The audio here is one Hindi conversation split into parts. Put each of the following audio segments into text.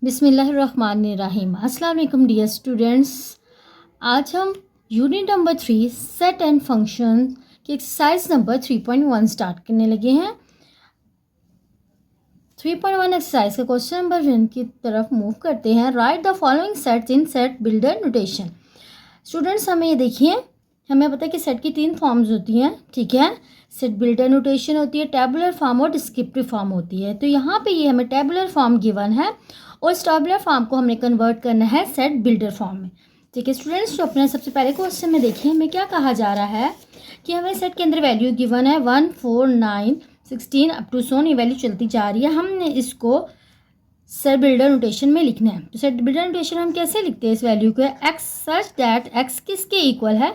बिस्मिल्लाहिर्रहमानिर्रहीम। अस्सलाम वालेकुम डियर स्टूडेंट्स। आज हम unit number 3 set and function की एक्सरसाइज नंबर 3.1 स्टार्ट करने लगे हैं। 3.1 एक्सरसाइज का क्वेश्चन नंबर 1 की तरफ मूव करते हैं। Right the following sets in set builder notation. Students हमें ये देखिए, हमें पता है कि सेट की 3 फॉर्म्स होती हैं, ठीक है। सेट बिल्डर नोटेशन होती है, टेबुलर फॉर्म और डिस्क्रिप्टिव फॉर्म होती है। तो यहाँ पे ये हमें टेबुलर फॉर्म गिवन है और इस टेबुलर फॉर्म को हमने कन्वर्ट करना है सेट बिल्डर फॉर्म में, ठीक है। स्टूडेंट्स जो अपने सबसे पहले क्वेश्चन में देखिए, हमें क्या कहा जा रहा है कि हमें सेट के अंदर वैल्यू गिवन है 1, 4, 9, 16 अप टू सोन, ये वैल्यू चलती जा रही है। हमने इसको सेट बिल्डर नोटेशन में लिखना है। तो सेट बिल्डर नोटेशन हम कैसे लिखते हैं इस वैल्यू को? एक्स सच दैट एक्स किसके इक्वल है?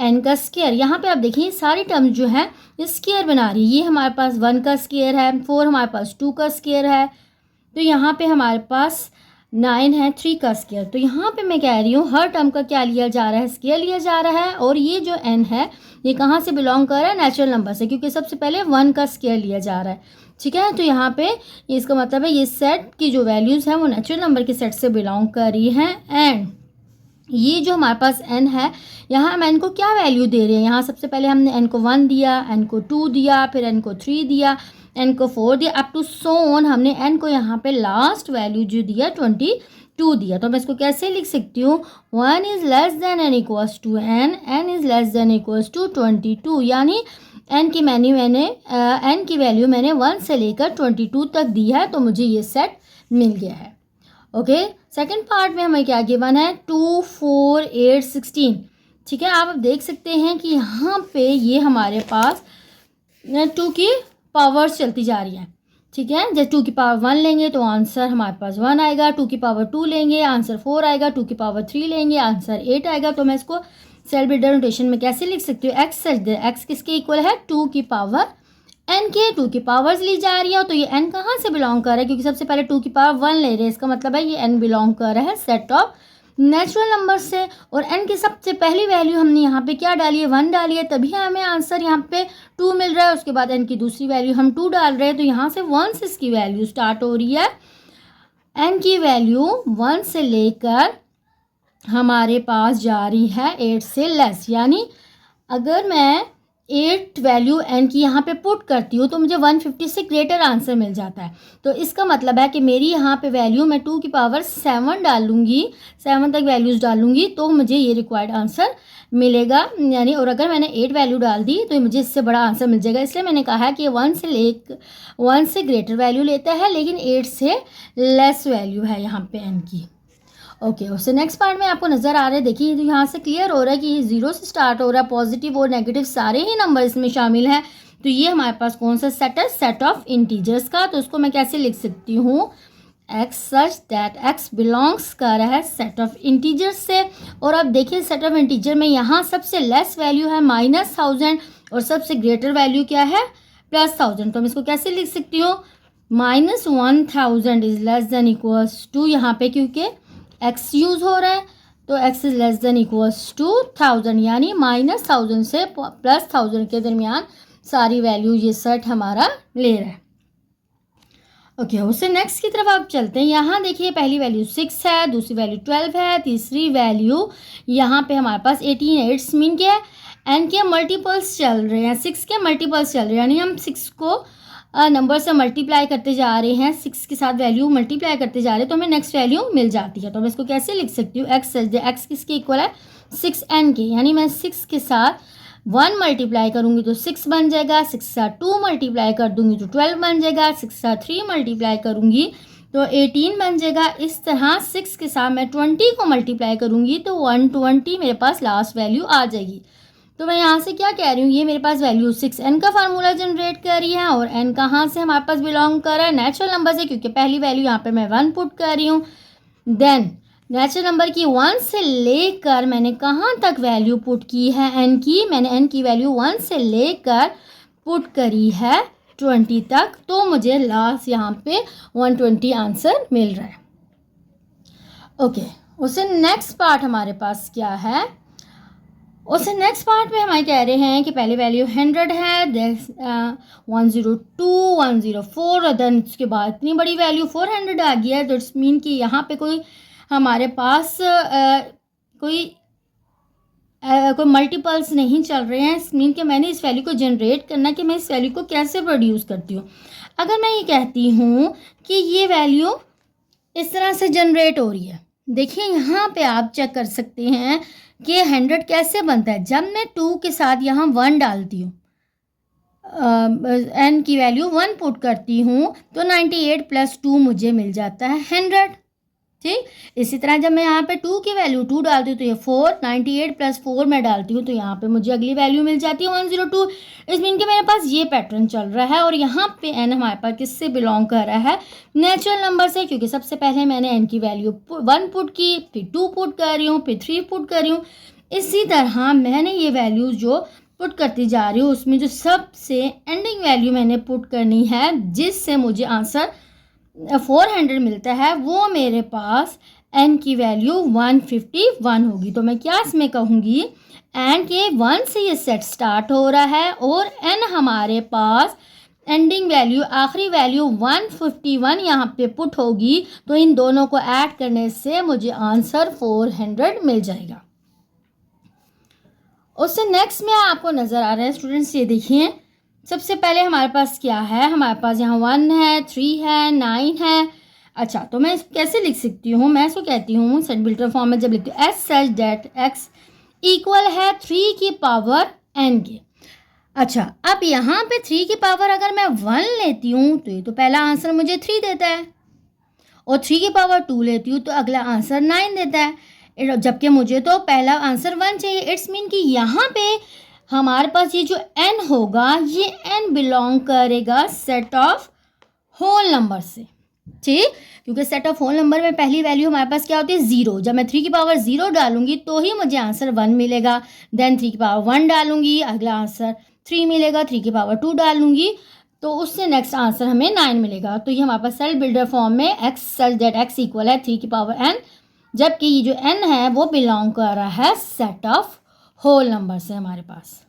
एन का स्क्वायर। यहाँ पे आप देखिए सारी टर्म्स जो है ये स्क्वायर बना रही है। ये हमारे पास 1 का स्क्वायर है, 4 हमारे पास 2 का स्क्वायर है, तो यहाँ पे हमारे पास 9 है 3 का स्क्वायर। तो यहाँ पे मैं कह रही हूँ हर टर्म का क्या लिया जा रहा है? स्क्वायर लिया जा रहा है। और ये जो n है ये कहाँ से बिलोंग कर रहा है? नेचुरल नंबर से, क्योंकि सबसे पहले 1 का स्क्वायर लिया जा रहा है, ठीक है। तो यहाँ पे इसका मतलब है ये सेट की जो वैल्यूज़ हैं वो नेचुरल नंबर के सेट से बिलोंग कर रही हैं। एंड ये जो हमारे पास n है, यहाँ हम n को क्या वैल्यू दे रहे हैं? यहाँ सबसे पहले हमने n को 1 दिया, n को 2 दिया, फिर n को 3 दिया, n को 4 दिया, अप टू सो ऑन हमने n को यहाँ पे लास्ट वैल्यू जो दिया 22 दिया। तो मैं इसको कैसे लिख सकती हूँ? 1 is less than n equals to n, n is less than equals to 22, यानी n की n की वैल्यू मैंने 1 से लेकर 22 तक दी है, तो मुझे ये सेट मिल गया है। ओके, सेकंड पार्ट में हमें क्या गिवन है? 2, 4, 8, 16, ठीक है। आप अब देख सकते हैं कि यहाँ पे ये हमारे पास 2 की पावर्स चलती जा रही है, ठीक है। जब 2 की पावर 1 लेंगे तो आंसर हमारे पास 1 आएगा, 2 की पावर 2 लेंगे आंसर 4 आएगा, 2 की पावर 3 लेंगे आंसर 8 आएगा। तो मैं इसको सेट बिल्डर नोटेशन में कैसे लिख सकती हूँ? एक्स सच दैट एक्स किसके इक्वल है? 2 की पावर n के 2 की पावर्स ली जा रही है। तो ये n कहाँ से बिलोंग कर रहा है? क्योंकि सबसे पहले 2 की पावर 1 ले रहे हैं, इसका मतलब है ये n बिलोंग कर रहा है सेट ऑफ नेचुरल नंबर से। और n की सबसे पहली वैल्यू हमने यहाँ पे क्या डाली है? 1 डाली है, तभी हमें आंसर यहाँ पे 2 मिल रहा है। उसके बाद n की दूसरी वैल्यू हम 2 डाल रहे हैं, तो यहाँ से 1 से इसकी वैल्यू स्टार्ट हो रही है। n की वैल्यू 1 से लेकर हमारे पास जा रही है 8 से लेस, यानी अगर मैं 8 वैल्यू n की यहाँ पे पुट करती हूँ तो मुझे 150 से ग्रेटर आंसर मिल जाता है। तो इसका मतलब है कि मेरी यहाँ पे वैल्यू मैं 2 की पावर 7 डालूंगी, 7 तक वैल्यूज़ डालूंगी तो मुझे ये रिक्वायर्ड आंसर मिलेगा, यानी। और अगर मैंने 8 वैल्यू डाल दी तो मुझे इससे बड़ा आंसर मिल जाएगा। इसलिए मैंने कहा है कि 1 से ग्रेटर वैल्यू लेता है, लेकिन 8 से लेस वैल्यू है यहाँ पे n की। ओके, उससे नेक्स्ट पार्ट में आपको नज़र आ रहा है, देखिए यहाँ से क्लियर हो रहा है कि ये 0 से स्टार्ट हो रहा है, पॉजिटिव और नेगेटिव सारे ही नंबर इसमें शामिल हैं। तो ये हमारे पास कौन सा सेट है? सेट ऑफ इंटीजर्स का। तो उसको मैं कैसे लिख सकती हूँ? X such that x belongs कर रहा है सेट ऑफ इंटीजर्स से। और अब देखिए सेट ऑफ इंटीजर में यहाँ सबसे लेस वैल्यू है -1000 और सबसे ग्रेटर वैल्यू क्या है? +1000। तो मैं इसको कैसे लिख सकती हूँ? -1000 is less than equals to, यहाँ पे क्योंकि x यूज़ हो रहा है तो x is less than equals to 1000, यानी -1000 से +1000 के दरमियान सारी वैल्यू ये सेट हमारा ले रहा है। ओके, उससे नेक्स्ट की तरफ आप चलते हैं। यहाँ देखिए पहली वैल्यू 6 है, दूसरी वैल्यू 12 है, तीसरी वैल्यू यहाँ पे हमारे पास 18 है। इट्स मीन क्या है? n के मल्टीपल्स चल रहे हैं, 6 के मल्टीपल्स चल रहे हैं, यानी हम 6 को नंबर से मल्टीप्लाई करते जा रहे हैं, 6 के साथ वैल्यू मल्टीप्लाई करते जा रहे हैं, तो हमें नेक्स्ट वैल्यू मिल जाती है। तो मैं इसको कैसे लिख सकती हूँ? एक्स सच दैट एक्स किसके इक्वल है? 6n के, यानी मैं 6 के साथ 1 मल्टीप्लाई करूँगी तो 6 बन जाएगा, 6 के साथ 2 मल्टीप्लाई कर दूँगी तो 12 बन जाएगा, 6 के साथ 3 मल्टीप्लाई करूँगी तो 18 बन जाएगा। इस तरह 6 के साथ मैं 20 को मल्टीप्लाई करूँगी तो 120 मेरे पास लास्ट वैल्यू आ जाएगी। तो मैं यहाँ से क्या कह रही हूँ? ये मेरे पास वैल्यू 6n का फार्मूला जनरेट कर रही है। और n कहाँ से हमारे पास बिलोंग कर रहा है? नेचुरल नंबर से, क्योंकि पहली वैल्यू यहाँ पे मैं 1 पुट कर रही हूँ। देन नेचुरल नंबर की 1 से लेकर मैंने कहाँ तक वैल्यू पुट की है n की? मैंने n की वैल्यू 1 से लेकर पुट करी है 20 तक, तो मुझे लास्ट यहाँ पे 120 आंसर मिल रहा है। ओके, उससे नेक्स्ट पार्ट हमारे पास क्या है? उससे नेक्स्ट पार्ट में हमारे कह रहे हैं कि पहले वैल्यू 100 है, देन 102, 104 और देन उसके बाद इतनी बड़ी वैल्यू 400 आ गया है। तो इट्स मीन कि यहाँ पे कोई हमारे पास कोई मल्टीपल्स नहीं चल रहे हैं। इस मीन कि मैंने इस वैल्यू को जनरेट करना कि मैं इस वैल्यू को कैसे प्रोड्यूस करती हूँ। अगर मैं ये कहती हूँ कि ये वैल्यू इस तरह से जनरेट हो रही है, देखिए यहाँ पे आप चेक कर सकते हैं कि 100 कैसे बनता है। जब मैं 2 के साथ यहाँ 1 डालती हूँ, n की वैल्यू 1 पुट करती हूँ तो 98 + 2 मुझे मिल जाता है 100। ठीक, इसी तरह जब मैं यहाँ पे 2 की वैल्यू 2 डालती हूँ तो ये 4, 98 + 4 मैं डालती हूँ तो यहाँ पे मुझे अगली वैल्यू मिल जाती है 102। इस मीन के मेरे पास ये पैटर्न चल रहा है और यहाँ पे n हमारे पास किससे बिलोंग कर रहा है, नेचुरल नंबर से, क्योंकि सबसे पहले मैंने n की वैल्यू 1 पुट की, फिर 2 पुट कर रही हूँ, फिर 3 पुट कर रही हूँ। इसी तरह मैंने ये वैल्यूज जो पुट करती जा रही हूँ उसमें जो सबसे एंडिंग वैल्यू मैंने पुट करनी है जिससे मुझे आंसर 400 मिलता है, वो मेरे पास n की वैल्यू 151 होगी। तो मैं क्या इसमें कहूँगी, n के 1 से ये सेट स्टार्ट हो रहा है और n हमारे पास एंडिंग वैल्यू आखिरी वैल्यू 151 यहाँ पे पुट होगी। तो इन दोनों को ऐड करने से मुझे आंसर 400 मिल जाएगा। उससे नेक्स्ट में आपको नज़र आ रहा है स्टूडेंट्स, ये देखिए सबसे पहले हमारे पास क्या है, हमारे पास यहाँ 1 है, 3 है, 9 है। अच्छा, तो मैं इसको कैसे लिख सकती हूँ, मैं इसको कहती हूँ सेट बिल्डर फॉर्म में जब लिखती हूँ S such that x equal है 3 की पावर n के। अच्छा, अब यहाँ पे 3 की पावर अगर मैं 1 लेती हूँ तो ये तो पहला आंसर मुझे 3 देता है और 3 की पावर 2 लेती हूँ तो अगला आंसर 9 देता है, जबकि मुझे तो पहला आंसर 1 चाहिए। इट्स मीन कि यहाँ पे हमारे पास ये जो n होगा ये n बिलोंग करेगा सेट ऑफ होल नंबर से। ठीक, क्योंकि सेट ऑफ होल नंबर में पहली वैल्यू हमारे पास क्या होती है 0। जब मैं 3 की पावर 0 डालूंगी तो ही मुझे आंसर 1 मिलेगा, देन 3 की पावर 1 डालूंगी अगला आंसर 3 मिलेगा, 3 की पावर 2 डालूंगी तो उससे नेक्स्ट आंसर हमें 9 मिलेगा। तो ये हमारे पास सेट बिल्डर फॉर्म में x such that x equal है 3 की पावर n, जबकि ये जो n है वो बिलोंग कर रहा है सेट ऑफ होल नंबर से हमारे पास।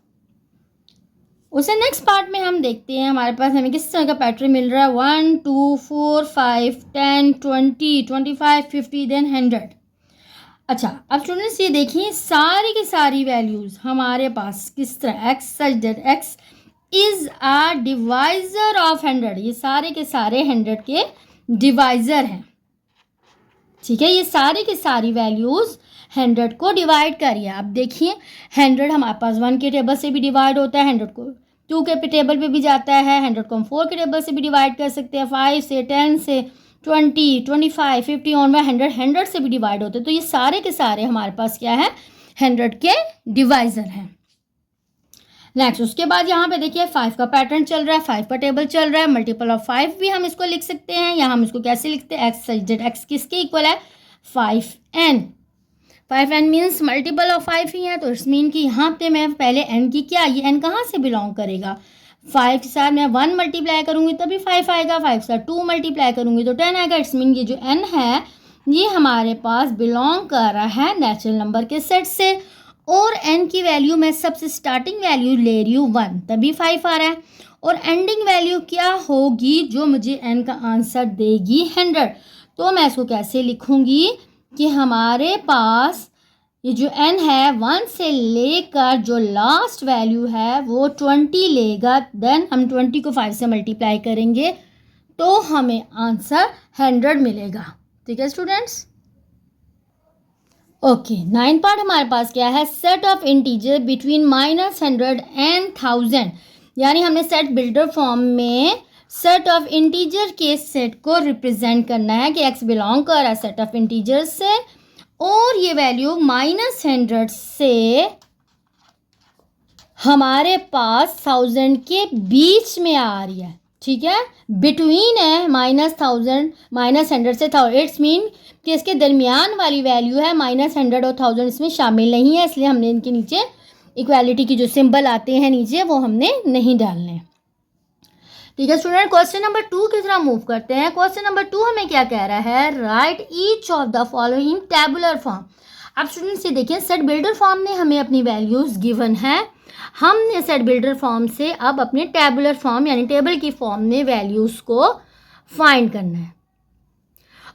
उसे नेक्स्ट पार्ट में हम देखते हैं हमारे पास हमें किस तरह का पैटर्न मिल रहा है, 1 2 4 5 10 20 25 50 देन 100। अच्छा, अब स्टूडेंट्स ये देखिए सारी की सारी वैल्यूज़ हमारे पास किस तरह x such that x is a divisor of 100, ये सारे के सारे 100 के डिवाइज़र हैं। ठीक है, ये सारी की सारी वैल्यूज़ 100 को डिवाइड करिए। अब देखिए 100 हमारे पास 1 के टेबल से भी डिवाइड होता है, 100 को 2 के टेबल पे भी जाता है, 100 को हम 4 के टेबल से भी डिवाइड कर सकते हैं, 5 से 10 से 20 25 50 ऑन 100 से भी डिवाइड होते हैं। तो ये सारे के सारे हमारे पास क्या है 100 के डिवाइज़र हैं। नेक्स्ट उसके बाद यहाँ पे देखिए 5 का पैटर्न चल रहा है, 5 का टेबल चल रहा है, मल्टीपल ऑफ 5 भी हम इसको लिख सकते हैं। यहाँ हम इसको कैसे लिखते हैं, एक्स सच दैट एक्स किसके इक्वल है 5n। 5n means multiple of 5 ही है, तो इट्स मीन कि यहाँ पे मैं पहले n की क्या, ये n कहाँ से बिलोंग करेगा, 5 के साथ मैं 1 मल्टीप्लाई करूँगी तभी 5 आएगा, 5 के साथ 2 मल्टीप्लाई करूँगी तो 10 आएगा। इट्स मीन ये जो n है ये हमारे पास बिलोंग कर रहा है नेचुरल नंबर के सेट से और n की वैल्यू मैं सबसे स्टार्टिंग वैल्यू ले रही हूँ 1 तभी 5 आ रहा है और एंडिंग वैल्यू क्या होगी जो मुझे n का आंसर देगी 100। तो मैं इसको कैसे लिखूँगी कि हमारे पास ये जो n है 1 से लेकर जो लास्ट वैल्यू है वो 20 लेगा, देन हम 20 को 5 से मल्टीप्लाई करेंगे तो हमें आंसर 100 मिलेगा। ठीक है स्टूडेंट्स, ओके 9 पार्ट हमारे पास क्या है, set of integer between -100 and 1000। यानी हमने सेट बिल्डर फॉर्म में सेट ऑफ इंटीजर के सेट को रिप्रेजेंट करना है कि x बिलोंग कर रहा है सेट ऑफ इंटीजर से और ये वैल्यू -100 से हमारे पास 1000 के बीच में आ रही है। ठीक है, बिटवीन है -1000 -100 से 1000। इट्स मीन कि इसके दरमियान वाली वैल्यू है -100 और 1000 इसमें शामिल नहीं है, इसलिए हमने इनके नीचे इक्वालिटी की जो सिंबल आते हैं नीचे वो हमने नहीं डालने। ठीक है स्टूडेंट, क्वेश्चन नंबर 2 की तरह मूव करते हैं। क्वेश्चन नंबर 2 हमें क्या कह रहा है, right each of the following tabular form. अब स्टूडेंट्स ये देखिए, सेट बिल्डर फॉर्म ने हमें अपनी वैल्यूज़ गिवन है, हमने सेट बिल्डर फॉर्म से अब अपने टेबुलर फॉर्म यानी टेबल की फॉर्म में वैल्यूज़ को फाइंड करना है।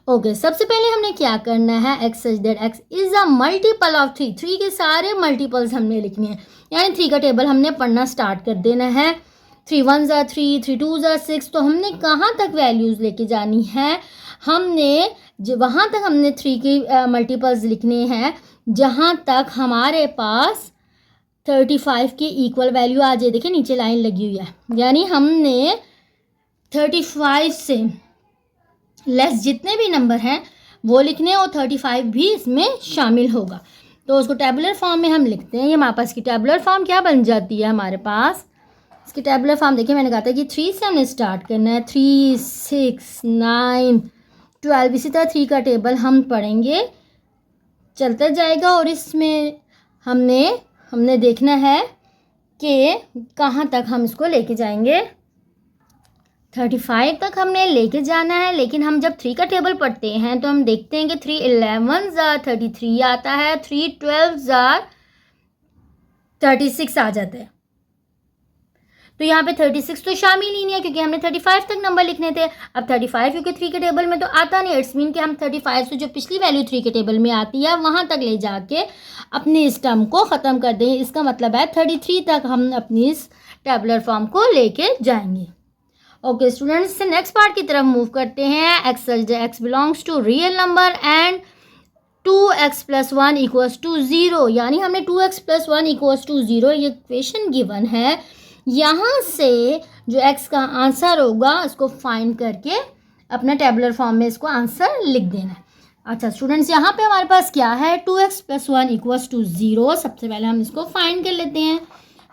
ओके, सबसे पहले हमने क्या करना है, x such that x is a multiple of 3, 3 के सारे मल्टीपल्स हमने लिखने हैं, यानी 3 का टेबल हमने पढ़ना स्टार्ट कर देना है। 3 1 ज़ा 3, 3 2 ज़ा 6, तो हमने कहाँ तक वैल्यूज़ लेके जानी है, हमने वहाँ तक हमने 3 की मल्टीपल्स लिखने हैं जहाँ तक हमारे पास 35 के इक्वल वैल्यू आ जाए। देखिए नीचे लाइन लगी हुई है, यानी हमने 35 से लेस जितने भी नंबर हैं वो लिखने, और 35 भी इसमें शामिल होगा। तो उसको टेबुलर फॉर्म में हम लिखते हैं। ये हमारे पास की टेबुलर फॉर्म क्या बन जाती है हमारे पास, इसकी टेबुलर फॉर्म देखिए, मैंने कहा था कि 3 से हमने स्टार्ट करना है, 3 6 9 12, इसी तरह 3 का टेबल हम पढ़ेंगे, चलता जाएगा। और इसमें हमने देखना है कि कहाँ तक हम इसको लेके जाएंगे, 35 तक हमने लेके जाना है। लेकिन हम जब 3 का टेबल पढ़ते हैं तो हम देखते हैं कि 3 11 ज़ा 33 आता है, 3 12 ज़ा 36 आ जाता है। तो यहाँ पे 36 तो शामिल ही नहीं है क्योंकि हमने 35 तक नंबर लिखने थे। अब 35 क्योंकि 3 के टेबल में तो आता नहीं, इट्स मीन कि हम 35 से जो पिछली वैल्यू 3 के टेबल में आती है वहाँ तक ले जाके अपने इस टर्म को ख़त्म कर देंगे। इसका मतलब है 33 तक हम अपनी इस टेबुलर फॉर्म को लेके जाएंगे। ओके स्टूडेंट्स, से नेक्स्ट पार्ट की तरफ मूव करते हैं। X such that x belongs to real number and 2x + 1 = 0, यानी हमने 2x + 1 = 0 ये इक्वेशन गिवन है। यहाँ से जो x का आंसर होगा उसको फाइंड करके अपना टेबुलर फॉर्म में इसको आंसर लिख देना है। अच्छा स्टूडेंट्स, यहाँ पे हमारे पास क्या है, 2x + 1 = 0। सबसे पहले हम इसको फाइंड कर लेते हैं।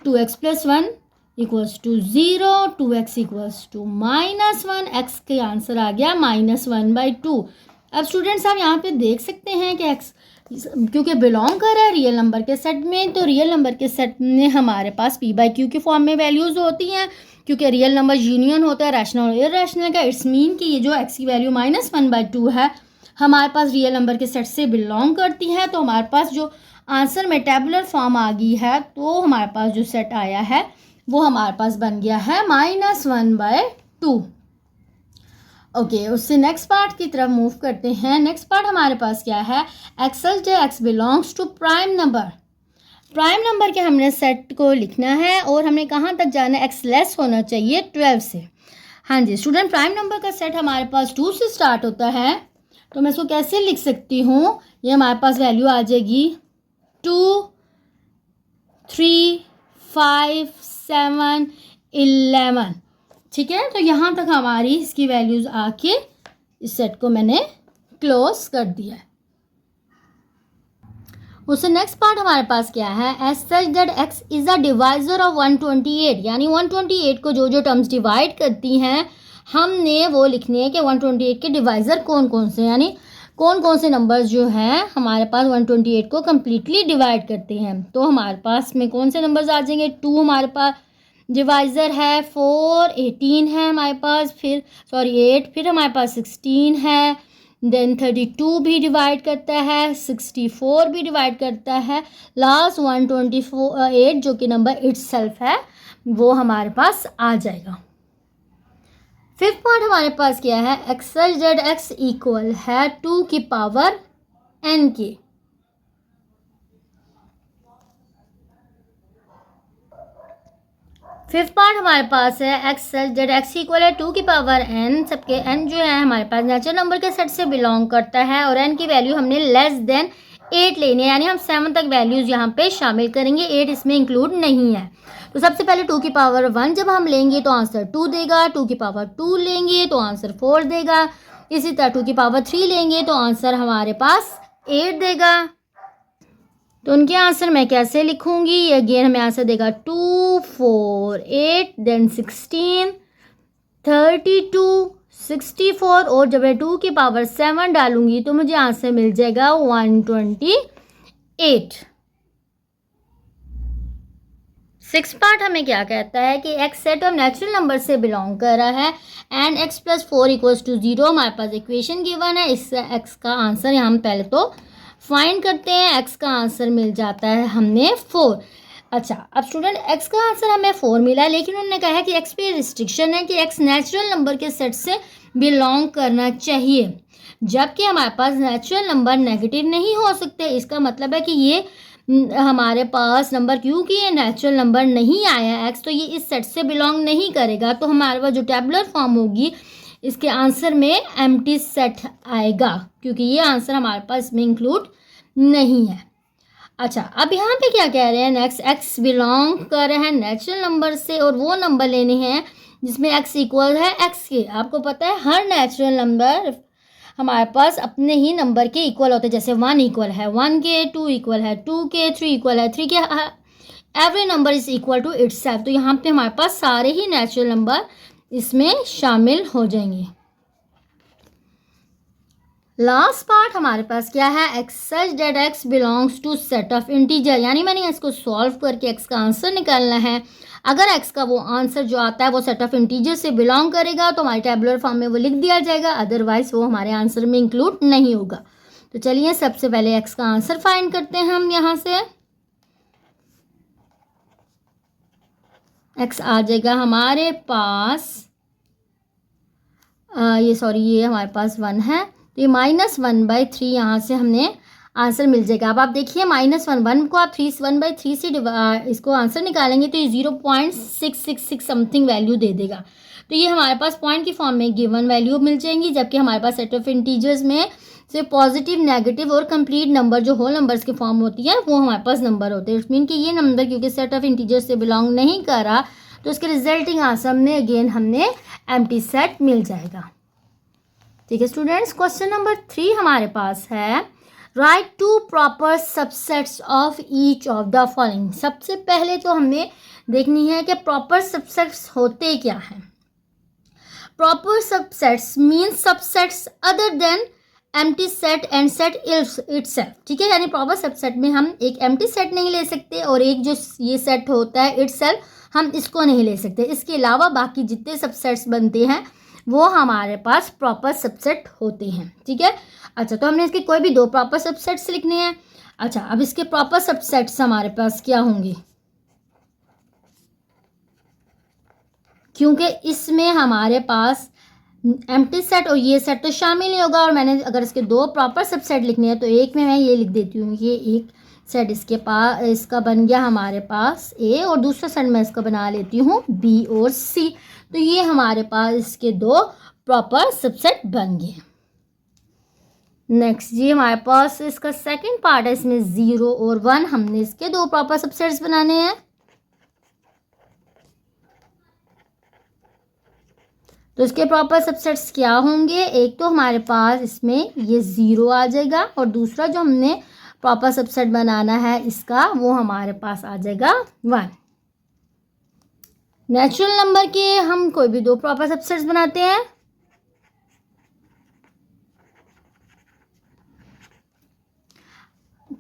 2x + 1 = 0, 2x = -1, x के आंसर आ गया -1/2। अब स्टूडेंट्स हम यहाँ पे देख सकते हैं कि x क्योंकि बिलोंग कर रहा है रियल नंबर के सेट में, तो रियल नंबर के सेट में हमारे पास p/q की फॉर्म में वैल्यूज़ होती हैं। क्योंकि रियल नंबर यूनियन होता है रैशनल और इरेशनल का, इट्स मीन कि ये जो x की वैल्यू -1/2 है हमारे पास रियल नंबर के सेट से बिलोंग करती है। तो हमारे पास जो आंसर में टेबुलर फॉर्म आ गई है, तो हमारे पास जो सेट आया है वो हमारे पास बन गया है -1/2। ओके, उससे नेक्स्ट पार्ट की तरफ मूव करते हैं। नेक्स्ट पार्ट हमारे पास क्या है, x such that x belongs to prime number. Prime number के हमने सेट को लिखना है और हमने कहाँ तक जाना है, एक्स लेस होना चाहिए 12 से। हाँ जी स्टूडेंट, प्राइम नंबर का सेट हमारे पास 2 से स्टार्ट होता है, तो मैं इसको कैसे लिख सकती हूँ, ये हमारे पास वैल्यू आ जाएगी 2 3 5 7 11। ठीक है, तो यहाँ तक हमारी इसकी वैल्यूज़ आके इस सेट को मैंने क्लोज कर दिया है। उससे नेक्स्ट पार्ट हमारे पास क्या है, as such that x is a divisor of 128, यानी 128 को जो जो टर्म्स डिवाइड करती हैं हमने वो लिखने हैं कि 128 के डिवाइज़र कौन कौन से, यानी कौन कौन से नंबर्स जो हैं हमारे पास 128 को कम्प्लीटली डिवाइड करते हैं। तो हमारे पास में कौन से नंबर्स आ जाएंगे, 2 हमारे पास डिवाइज़र है, 4 18 है हमारे पास, फिर 8, फिर हमारे पास 16 है, देन 32 भी डिवाइड करता है, 64 भी डिवाइड करता है, लास्ट 128 जो कि नंबर इटसेल्फ है वो हमारे पास आ जाएगा। फिफ्थ पार्ट हमारे पास क्या है, x such that x equal है 2 की पावर n के। फिफ्थ पार्ट हमारे पास है x such that x equal है 2 की पावर n। सबके n जो है हमारे पास नेचुरल नंबर के सेट से बिलोंग करता है और n की वैल्यू हमने लेस देन 8 लेनी है, यानी हम 7 तक वैल्यूज़ यहाँ पे शामिल करेंगे, 8 इसमें इंक्लूड नहीं है। तो सबसे पहले 2 की पावर 1 जब हम लेंगे तो आंसर 2 देगा, 2 की पावर 2 लेंगे तो आंसर 4 देगा, इसी तरह 2 की पावर 3 लेंगे तो आंसर हमारे पास 8 देगा। तो उनके आंसर मैं कैसे लिखूंगी, ये अगेन हमें आंसर देगा 2 4 8 देन 16 32 64, और जब मैं 2 की पावर 7 डालूंगी तो मुझे आंसर मिल जाएगा 128। सिक्स पार्ट हमें क्या कहता है कि x set of natural number से बिलोंग कर रहा है एंड x + 4 = 0 हमारे पास इक्वेशन गिवन है। इस एक्स का आंसर यहाँ हम पहले तो फाइंड करते हैं, एक्स का आंसर मिल जाता है हमें 4। अच्छा, अब स्टूडेंट एक्स का आंसर हमें 4 मिला है, लेकिन उन्होंने कहा है कि एक्स पे रिस्ट्रिक्शन है कि एक्स नेचुरल नंबर के सेट से बिलोंग करना चाहिए, जबकि हमारे पास नेचुरल नंबर नेगेटिव नहीं हो सकते। इसका मतलब है कि ये हमारे पास नंबर, क्योंकि ये नेचुरल नंबर नहीं आया एक्स, तो ये इस सेट से बिलोंग नहीं करेगा। तो हमारे पास जो टेबुलर फॉर्म होगी इसके आंसर में एम्प्टी सेट आएगा, क्योंकि ये आंसर हमारे पास में इंक्लूड नहीं है। अच्छा, अब यहाँ पे क्या कह रहे हैं, नेक्स्ट एक्स बिलोंग कर रहे हैं नेचुरल नंबर से, और वो नंबर लेने हैं जिसमें एक्स इक्वल है एक्स के। आपको पता है हर नेचुरल नंबर हमारे पास अपने ही नंबर के इक्वल होते हैं, जैसे 1 इक्वल है 1 के, 2 इक्वल है 2 के, 3 इक्वल है 3 के, every number is equal to itself. तो यहाँ पे हमारे पास सारे ही नेचुरल नंबर इसमें शामिल हो जाएंगे। लास्ट पार्ट हमारे पास क्या है, x such that x belongs to set of integer, यानी मैंने इसको सॉल्व करके एक्स का आंसर निकालना है। अगर एक्स का वो आंसर जो आता है वो सेट ऑफ इंटीजर से बिलोंग करेगा तो हमारे टेबुलर फॉर्म में वो लिख दिया जाएगा, अदरवाइज वो हमारे आंसर में इंक्लूड नहीं होगा। तो चलिए सबसे पहले एक्स का आंसर फाइंड करते हैं हम। यहाँ से एक्स आ जाएगा हमारे पास ये हमारे पास 1 है, तो ये -1/3 यहाँ से हमने आंसर मिल जाएगा। अब आप देखिए -1 को आप 1/3 से इसको आंसर निकालेंगे तो ये 0.666 समथिंग वैल्यू दे देगा। तो ये हमारे पास पॉइंट की फॉर्म में गिवन वैल्यू मिल जाएंगी, जबकि हमारे पास सेट ऑफ इंटीजर्स में सिर्फ पॉजिटिव, नेगेटिव और कंप्लीट नंबर जो होल नंबर्स की फॉर्म होती है वो हमारे पास नंबर होते हैं। इट मीन कि ये नंबर क्योंकि सेट ऑफ इंटीजर्स से बिलोंग नहीं कर रहा, तो इसके रिजल्टिंग आंसर में अगेन हमने एम्प्टी सेट मिल जाएगा। ठीक है स्टूडेंट्स, क्वेश्चन नंबर 3 हमारे पास है, right 2 proper subsets of each of the following. सबसे पहले तो हमने देखनी है कि प्रॉपर सबसेट्स होते क्या हैं। Proper subsets means subsets other than empty set and set itself. ठीक है, यानी प्रॉपर सबसेट में हम एक एम्प्टी सेट नहीं ले सकते और एक जो ये सेट होता है इटसेल्फ, हम इसको नहीं ले सकते। इसके अलावा बाकी जितने सबसेट्स बनते हैं वो हमारे पास प्रॉपर सबसेट होते हैं। ठीक है, अच्छा तो हमने इसके कोई भी 2 प्रॉपर सबसेट्स लिखने हैं। अच्छा, अब इसके प्रॉपर सबसेट्स हमारे पास क्या होंगे, क्योंकि इसमें हमारे पास एम्प्टी सेट और ये सेट तो शामिल नहीं होगा, और मैंने अगर इसके 2 प्रॉपर सबसेट लिखने हैं तो एक में मैं ये लिख देती हूँ, ये एक सेट इसके पास इसका बन गया हमारे पास ए, और दूसरा सेट मैं इसका बना लेती हूँ बी और सी। तो ये हमारे पास इसके 2 प्रॉपर सबसेट बन गए। नेक्स्ट ये हमारे पास इसका सेकंड पार्ट है, इसमें 0 और 1 हमने इसके 2 प्रॉपर सबसेट्स बनाने हैं। तो इसके प्रॉपर सबसेट्स क्या होंगे, एक तो हमारे पास इसमें ये 0 आ जाएगा, और दूसरा जो हमने प्रॉपर सबसेट बनाना है इसका वो हमारे पास आ जाएगा 1। नेचुरल नंबर के हम कोई भी 2 प्रॉपर सबसेट्स बनाते हैं।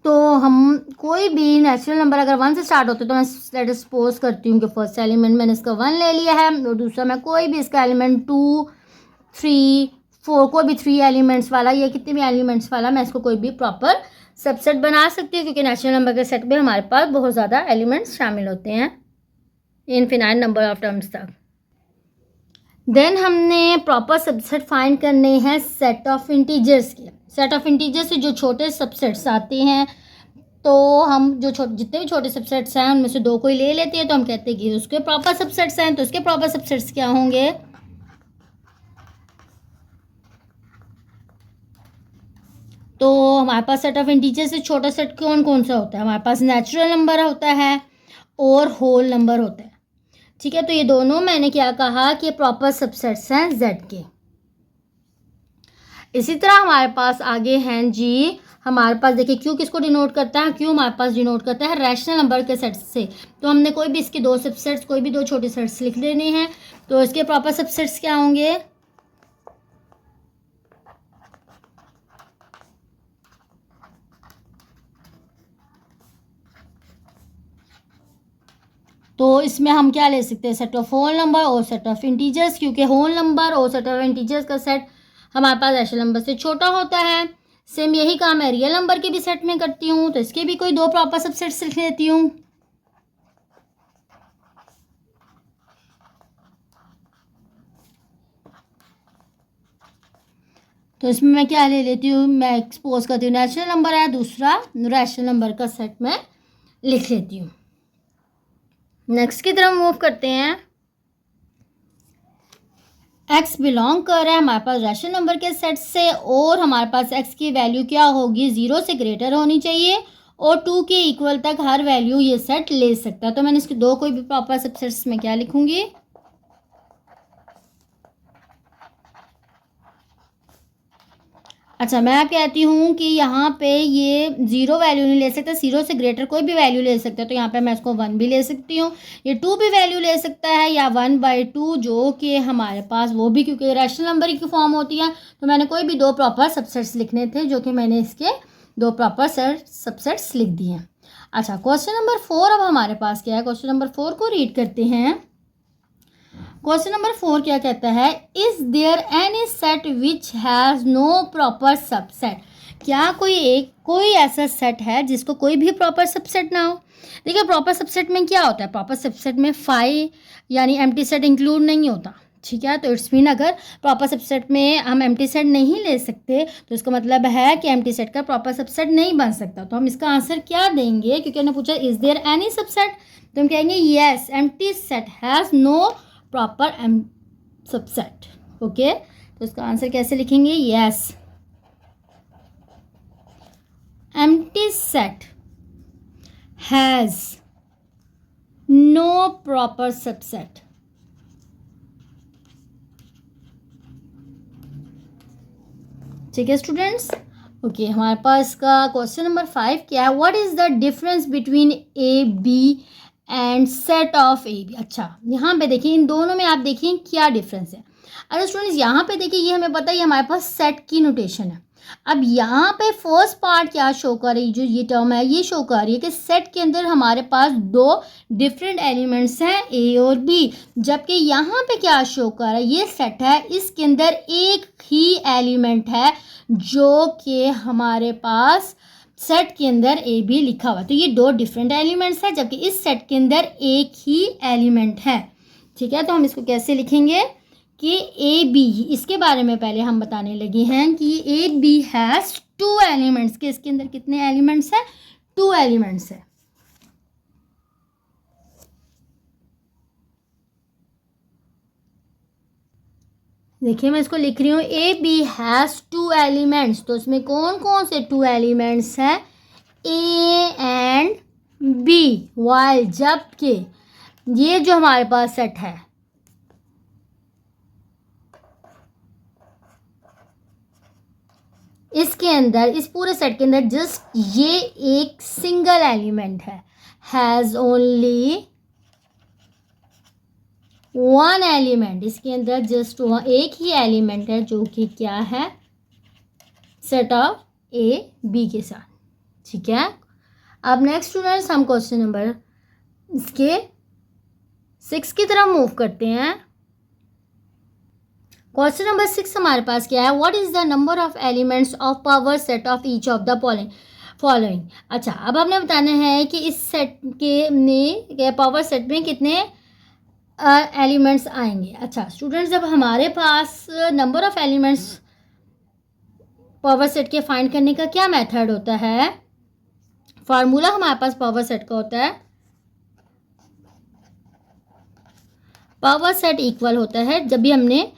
तो हम कोई भी नेचुरल नंबर अगर 1 से स्टार्ट होते तो मैं लेट सपोज करती हूँ कि फर्स्ट एलिमेंट मैंने इसका 1 ले लिया है, और दूसरा मैं कोई भी इसका एलिमेंट 2, 3, 4 कोई भी 3 एलिमेंट्स वाला या कितने भी एलिमेंट्स वाला मैं इसको कोई भी प्रॉपर सबसेट बना सकती हूँ, क्योंकि नेचुरल नंबर के सेट में हमारे पास बहुत ज़्यादा एलिमेंट्स शामिल होते हैं, इनफिनाइट नंबर ऑफ टर्म्स तक। देन हमने प्रॉपर सबसेट फाइंड करने हैं सेट ऑफ इंटीजर्स के। सेट ऑफ इंटीजर्स से जो छोटे सबसेट्स आते हैं, तो हम जो जितने भी छोटे सबसेट्स हैं उनमें से 2 कोई ले लेते हैं, तो हम कहते हैं कि उसके प्रॉपर सबसेट्स हैं। तो इसके प्रॉपर सबसेट्स क्या होंगे, तो हमारे पास सेट ऑफ इंटीजर्स से छोटा सेट कौन कौन सा होता है, हमारे पास नेचुरल नंबर होता है और होल नंबर होता है। ठीक है, तो ये दोनों मैंने क्या कहा कि प्रॉपर सबसेट्स हैं Z के। इसी तरह हमारे पास आगे हैं जी, हमारे पास देखिए क्यू किसको डिनोट करता है, क्यू हमारे पास डिनोट करता है रैशनल नंबर के सेट से। तो हमने कोई भी इसके 2 सबसेट्स, कोई भी 2 छोटे सेट्स लिख देने हैं। तो इसके प्रॉपर सबसेट्स क्या होंगे, तो इसमें हम क्या ले सकते हैं, सेट ऑफ होल नंबर और सेट ऑफ इंटीजर्स, क्योंकि होल नंबर और सेट ऑफ इंटीजर्स का सेट हमारे पास रैशनल नंबर से छोटा होता है। सेम यही काम मैं रियल नंबर के भी सेट में करती हूँ, तो इसके भी कोई दो प्रॉपर सबसेट्स लिख लेती हूँ। तो इसमें मैं क्या ले लेती हूँ, मैं एक्सपोज करती हूँ नेचुरल नंबर है, दूसरा रैशनल नंबर का सेट मैं लिख लेती हूँ। नेक्स्ट की तरफ मूव करते हैं। x बिलोंग कर रहा है हमारे पास रैशनल नंबर के सेट से, और हमारे पास x की वैल्यू क्या होगी, 0 से ग्रेटर होनी चाहिए और 2 के इक्वल तक हर वैल्यू ये सेट ले सकता है। तो मैंने इसके दो कोई भी प्रॉपर सबसेट्स में क्या लिखूंगी, अच्छा मैं कहती हूँ कि यहाँ पे ये 0 वैल्यू नहीं ले सकता, 0 से ग्रेटर कोई भी वैल्यू ले सकता है, तो यहाँ पे मैं इसको 1 भी ले सकती हूँ, ये 2 भी वैल्यू ले सकता है, या 1/2 जो कि हमारे पास वो भी क्योंकि रैशनल नंबर की फॉर्म होती है। तो मैंने कोई भी दो प्रॉपर सबसेट्स लिखने थे, जो कि मैंने इसके दो प्रॉपर सबसेट्स लिख दिए हैं। अच्छा क्वेश्चन नंबर 4 अब हमारे पास क्या है, क्वेश्चन नंबर 4 को रीड करते हैं। क्वेश्चन नंबर 4 क्या कहता है, is there any set which has no proper subset, क्या कोई ऐसा सेट है जिसको कोई भी प्रॉपर सबसेट ना हो। देखिए प्रॉपर सबसेट में क्या होता है, प्रॉपर सबसेट में 5 यानी एम्प्टी सेट इंक्लूड नहीं होता, ठीक है। तो इट्स मीन अगर प्रॉपर सबसेट में हम एम्प्टी सेट नहीं ले सकते तो इसका मतलब है कि एम्प्टी सेट का प्रॉपर सबसेट नहीं बन सकता। तो हम इसका आंसर क्या देंगे, क्योंकि उन्होंने पूछा इज देयर एनी सबसेट, तो हम कहेंगे yes empty set has no proper subset. Okay, तो इसका आंसर कैसे लिखेंगे, yes empty set has no proper subset. ठीक है स्टूडेंट्स, ओके हमारे पास का क्वेश्चन नंबर 5 क्या है, what is the difference between A B and set of A B. अच्छा यहाँ पे देखिए इन दोनों में आप देखिए क्या डिफरेंस है। अरे स्टूडेंट्स यहाँ पे देखिए ये हमें पता है हमारे पास सेट की नोटेशन है। अब यहाँ पे फर्स्ट पार्ट क्या शो कर रही है, जो ये टर्म है ये शो कर रही है कि सेट के अंदर हमारे पास दो डिफरेंट एलिमेंट्स हैं ए और बी, जबकि यहाँ पे क्या शो कर रहा है, ये सेट है इसके अंदर एक ही एलिमेंट है जो कि हमारे पास सेट के अंदर ए बी लिखा हुआ। तो ये दो डिफरेंट एलिमेंट्स हैं, जबकि इस सेट के अंदर एक ही एलिमेंट है। ठीक है, तो हम इसको कैसे लिखेंगे कि ए बी, इसके बारे में पहले हम बताने लगे हैं कि ए बी हैज़ 2 एलिमेंट्स, के इसके अंदर कितने एलिमेंट्स हैं, 2 एलिमेंट्स है। देखिए मैं इसको लिख रही हूँ, ए बी हैज़ 2 एलिमेंट्स, तो इसमें कौन कौन से 2 एलिमेंट्स हैं, ए एंड बी, वाइल जबकि ये जो हमारे पास सेट है इसके अंदर, इस पूरे सेट के अंदर जस्ट ये एक सिंगल एलिमेंट है, हैज़ ओनली 1 एलिमेंट, इसके अंदर जस्ट एक ही एलिमेंट है जो कि क्या है, सेट ऑफ ए बी के साथ। ठीक है, अब नेक्स्ट स्टूडेंट्स हम क्वेश्चन नंबर इसके 6 की तरफ मूव करते हैं। क्वेश्चन नंबर 6 हमारे पास क्या है, what is the number of elements of power set of each of the following. अच्छा अब हमने बताना है कि इस सेट के पावर सेट में कितने एलिमेंट्स आएंगे। अच्छा स्टूडेंट्स, जब हमारे पास number of elements power set के फाइंड करने का क्या मेथड होता है, फार्मूला हमारे पास पावर सेट का होता है, पावर सेट इक्वल होता है, जब भी हमने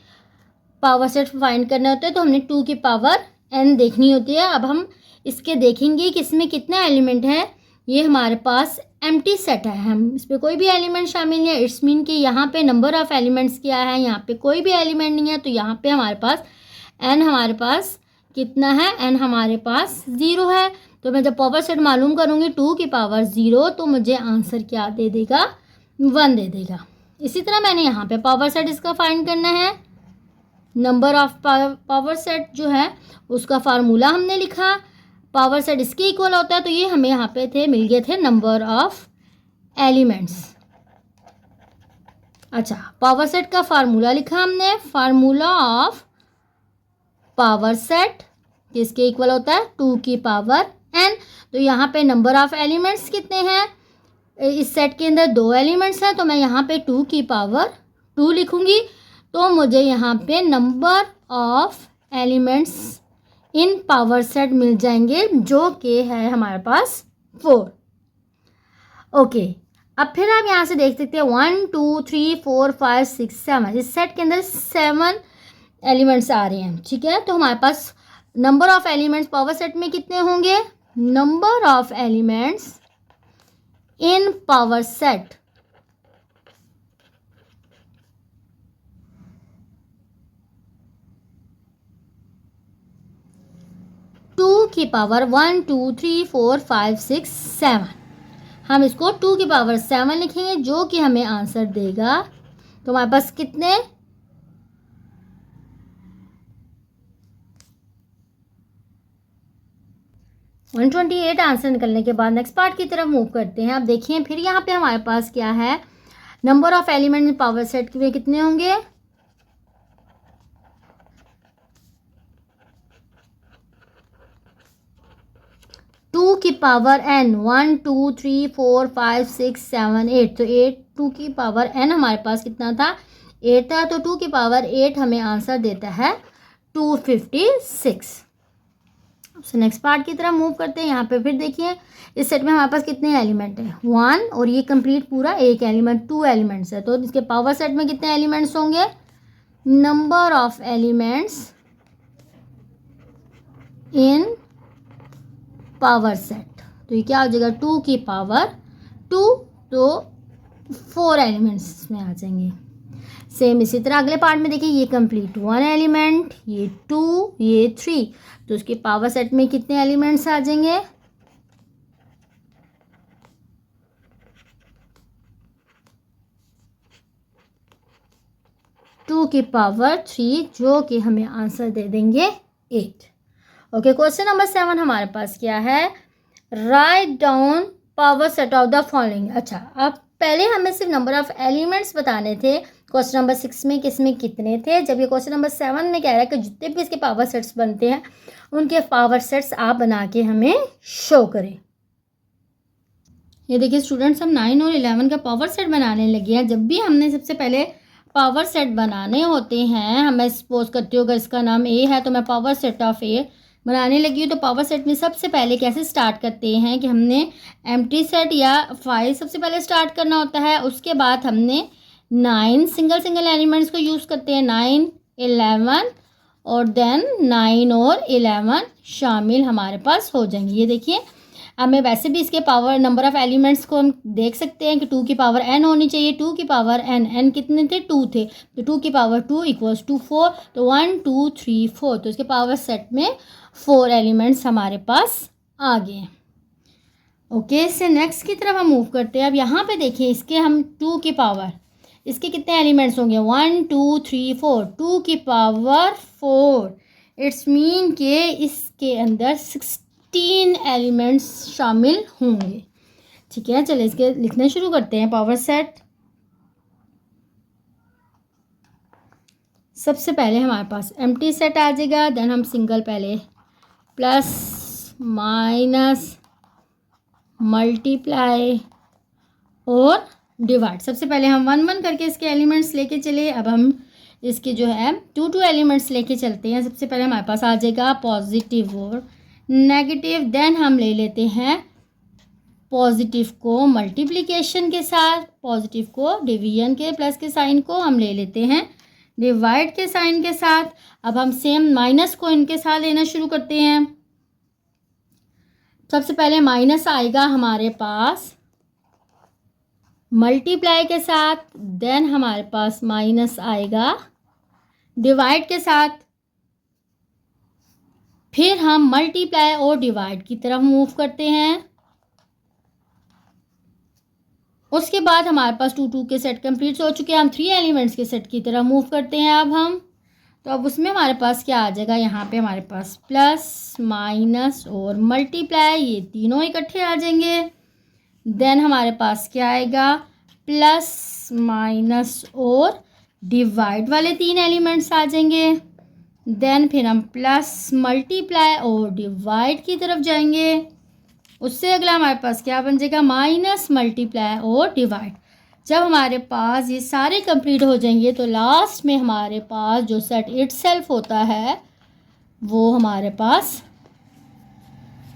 पावर सेट फाइंड करना होता है तो हमने 2 की पावर n देखनी होती है। अब हम इसके देखेंगे कि इसमें कितना एलिमेंट है, ये हमारे पास एम्प्टी सेट है, हम इस पर कोई भी एलिमेंट शामिल नहीं है, इट्स मीन कि यहाँ पे नंबर ऑफ एलिमेंट्स क्या है, यहाँ पे कोई भी एलिमेंट नहीं है, तो यहाँ पे हमारे पास n हमारे पास कितना है, n हमारे पास 0 है। तो मैं जब पावर सेट मालूम करूँगी 2 की पावर 0 तो मुझे आंसर क्या दे देगा, 1 दे देगा। इसी तरह मैंने यहाँ पे पावर सेट इसका फाइंड करना है, नंबर ऑफ पावर सेट जो है उसका फार्मूला हमने लिखा, पावर सेट इसके इक्वल होता है, तो ये हमें यहाँ पे मिल गए थे नंबर ऑफ एलिमेंट्स। अच्छा पावर सेट का फार्मूला लिखा हमने, फार्मूला ऑफ पावर सेट किसके इक्वल होता है, 2 की पावर n। तो यहाँ पे नंबर ऑफ एलिमेंट्स कितने हैं, इस सेट के अंदर 2 एलिमेंट्स हैं, तो मैं यहाँ पे 2 की पावर 2 लिखूँगी। तो मुझे यहाँ पे number of elements in power set मिल जाएंगे, जो कि है हमारे पास 4। ओके, अब फिर आप यहाँ से देख सकते हैं 1 2 3 4 5 6 7, इस सेट के अंदर 7 एलिमेंट्स आ रहे हैं। ठीक है, तो हमारे पास number of elements power set में कितने होंगे, number of elements in power set two की पावर 1 2 3 4 5 6 7, हम इसको 2 की पावर 7 लिखेंगे, जो कि हमें आंसर देगा। तो हमारे पास कितने, 128 आंसर निकलने के बाद नेक्स्ट पार्ट की तरफ मूव करते हैं। अब देखिए फिर यहाँ पे हमारे पास क्या है, number of element in power set में कितने होंगे, 2 की पावर n, 1 2 3 4 5 6 7 8, तो 8 2 की पावर n हमारे पास कितना था, 8 था। तो 2 की पावर 8 हमें आंसर देता है 256। नेक्स्ट पार्ट की तरफ मूव करते हैं। यहाँ पे फिर देखिए इस सेट में हमारे पास कितने एलिमेंट हैं, 1, और ये कंप्लीट पूरा एक एलिमेंट, 2 एलिमेंट्स है। तो इसके पावर सेट में कितने एलिमेंट्स होंगे, number of elements in power set, तो ये क्या हो जाएगा, 2 की पावर 2, तो 4 एलिमेंट्स में आ जाएंगे। सेम इसी तरह अगले पार्ट में देखिए, ये कंप्लीट 1 एलिमेंट, ये 2, ये 3, तो उसके पावर सेट में कितने एलिमेंट्स आ जाएंगे, टू की पावर 3, जो कि हमें आंसर दे देंगे 8। ओके, क्वेश्चन नंबर 7 हमारे पास क्या है, write down power set of the following. अच्छा, अब पहले हमें सिर्फ नंबर ऑफ एलिमेंट्स बताने थे क्वेश्चन नंबर 6 में, किसमें कितने थे, जब ये क्वेश्चन नंबर 7 में कह रहा है कि जितने भी इसके पावर सेट्स बनते हैं उनके पावर सेट्स आप बना के हमें शो करें। ये देखिए स्टूडेंट्स, हम 9 और 11 का पावर सेट बनाने लगे हैं। जब भी हमने सबसे पहले पावर सेट बनाने होते हैं, हमें सपोज करती हूँ अगर इसका नाम ए है तो मैं पावर सेट ऑफ ए बनाने लगी हूँ। तो पावर सेट में सबसे पहले कैसे स्टार्ट करते हैं कि हमने एम्प्टी सेट या 5 सबसे पहले स्टार्ट करना होता है। उसके बाद हमने 9 सिंगल एलिमेंट्स को यूज़ करते हैं, 9 11, और देन 9 और 11 शामिल हमारे पास हो जाएंगे। ये देखिए, हमें वैसे भी इसके पावर नंबर ऑफ एलिमेंट्स को हम देख सकते हैं कि 2 की पावर n होनी चाहिए। 2 की पावर n कितने थे, 2 थे, तो 2 की पावर 2 इक्वल्स टू 4, तो 1 2 3 4, तो इसके पावर सेट में 4 एलिमेंट्स हमारे पास आ गए। ओके, इससे नेक्स्ट की तरफ हम मूव करते हैं। अब यहाँ पे देखिए इसके हम 2 की पावर, इसके कितने एलिमेंट्स होंगे, 1 2 3 4, 2 की पावर 4, इट्स मीन के इसके अंदर 16 एलिमेंट्स शामिल होंगे। ठीक है, चलिए इसके लिखना शुरू करते हैं। पावर सेट, सबसे पहले हमारे पास एम्प्टी सेट आ जाएगा, देन हम सिंगल पहले प्लस माइनस मल्टीप्लाई और डिवाइड। सबसे पहले हम 1 1 करके इसके एलिमेंट्स लेके चले। अब हम इसके जो है 2 2 एलिमेंट्स लेके चलते हैं। सबसे पहले हमारे पास आ जाएगा पॉजिटिव और नेगेटिव, देन हम ले लेते हैं पॉजिटिव को मल्टीप्लिकेशन के साथ, पॉजिटिव को डिवीजन के प्लस के साइन को हम ले लेते हैं डिवाइड के साइन के साथ। अब हम सेम माइनस को इनके साथ लेना शुरू करते हैं। सबसे पहले माइनस आएगा हमारे पास मल्टीप्लाई के साथ, देन हमारे पास माइनस आएगा डिवाइड के साथ, फिर हम मल्टीप्लाई और डिवाइड की तरफ मूव करते हैं। उसके बाद हमारे पास 2 2 के सेट कंप्लीट हो चुके हैं। हम 3 एलिमेंट्स के सेट की तरफ मूव करते हैं। अब हम तो अब उसमें हमारे पास क्या आ जाएगा, यहाँ पे हमारे पास प्लस माइनस और मल्टीप्लाई, ये तीनों इकट्ठे आ जाएंगे। देन हमारे पास क्या आएगा, प्लस माइनस और डिवाइड वाले 3 एलिमेंट्स आ जाएंगे। देन फिर हम प्लस मल्टीप्लाई और डिवाइड की तरफ जाएंगे। उससे अगला हमारे पास क्या बन जाएगा, माइनस मल्टीप्लाई और डिवाइड। जब हमारे पास ये सारे कंप्लीट हो जाएंगे तो लास्ट में हमारे पास जो सेट इटसेल्फ होता है वो हमारे पास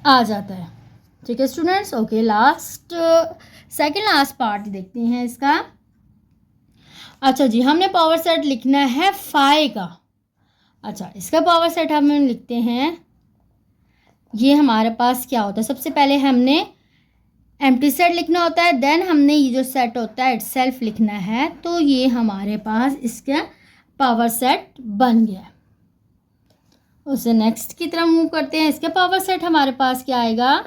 आ जाता है। ठीक है students, okay. Last second last part देखते हैं इसका। अच्छा जी, हमने पावर सेट लिखना है 5 का। अच्छा, इसका पावर सेट हम लिखते हैं। ये हमारे पास क्या होता है, सबसे पहले हमने एम्प्टी सेट लिखना होता है, देन हमने ये जो सेट होता है इटसेल्फ लिखना है। तो ये हमारे पास इसका पावर सेट बन गया। उसे नेक्स्ट की तरफ मूव करते हैं। इसका पावर सेट हमारे पास क्या आएगा,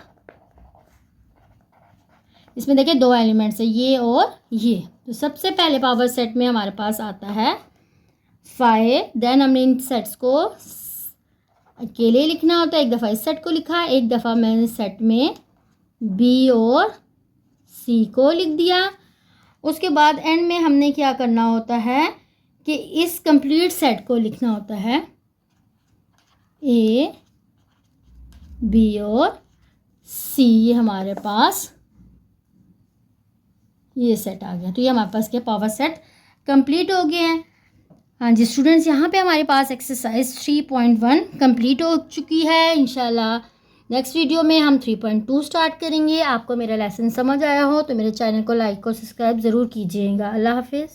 इसमें देखिए 2 एलिमेंट्स है, ये और ये। तो सबसे पहले पावर सेट में हमारे पास आता है 5। देन हमने इन सेट्स को अकेले लिखना होता है। एक दफ़ा इस सेट को लिखा, एक दफ़ा मैंने सेट में बी और सी को लिख दिया। उसके बाद एंड में हमने क्या करना होता है कि इस कंप्लीट सेट को लिखना होता है, ए बी और सी। ये हमारे पास ये सेट आ गया। तो ये हमारे पास क्या पावर सेट कंप्लीट हो गए हैं। हाँ जी स्टूडेंट्स, यहाँ पे हमारे पास एक्सरसाइज 3.1 कंप्लीट हो चुकी है। इंशाल्लाह नेक्स्ट वीडियो में हम 3.2 स्टार्ट करेंगे। आपको मेरा लेसन समझ आया हो तो मेरे चैनल को लाइक और सब्सक्राइब ज़रूर कीजिएगा। अल्लाह हाफिज़।